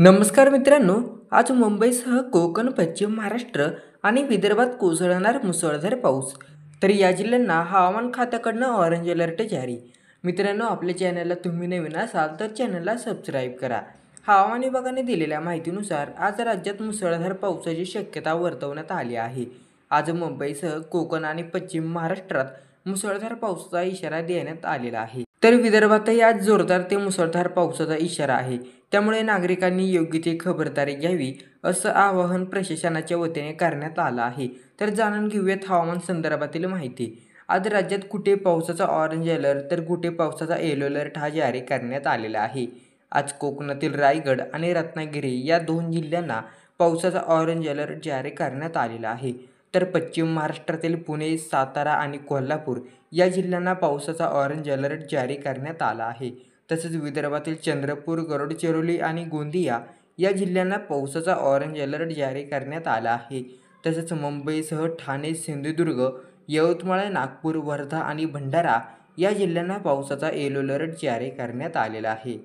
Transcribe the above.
नमस्कार मित्रांनो, आज मुंबईसह कोकण, पश्चिम महाराष्ट्र आणि विदर्भात कोसळणार मुसळधार पाऊस. तर या जिल्ह्यांना हवामान खात्याकडनं ऑरेंज अलर्ट जारी. मित्रांनो, आपल्या चॅनलला तुम्ही नवीन असाल तर चॅनलला सबस्क्राईब करा. हवामान विभागाने दिलेल्या माहितीनुसार आज राज्यात मुसळधार पावसाची शक्यता वर्तवण्यात आली आहे. आज मुंबईसह कोकण आणि पश्चिम महाराष्ट्रात मुसळधार पावसाचा इशारा देण्यात आलेला आहे. तर विदर्भातही आज जोरदार ते मुसळधार पावसाचा इशारा आहे. त्यामुळे नागरिकांनी योग्य ती खबरदारी घ्यावी असं आवाहन प्रशासनाच्या वतीने करण्यात आलं आहे. तर जाणून घेऊयात हवामान संदर्भातील माहिती. आज राज्यात कुठे पावसाचा ऑरेंज अलर्ट तर कुठे पावसाचा येलो अलर्ट हा जारी करण्यात आलेला आहे. आज कोकणातील रायगड आणि रत्नागिरी या 2 जिल्ह्यांना पावसाचा ऑरेंज अलर्ट जारी करण्यात आलेला आहे. तर पश्चिम महाराष्ट्रातील पुणे, सातारा आणि कोल्हापूर या जिल्ह्यांना पावसाचा ऑरेंज अलर्ट जारी करण्यात आला आहे. तसेच विदर्भातील चंद्रपूर, गडचिरोली आणि गोंदिया या जिल्ह्यांना पावसाचा ऑरेंज अलर्ट जारी करण्यात आला आहे. तसेच मुंबईसह ठाणे, सिंधुदुर्ग, यवतमाळ, नागपूर, वर्धा आणि भंडारा या जिल्ह्यांना पावसाचा येलो अलर्ट जारी करण्यात आलेला आहे.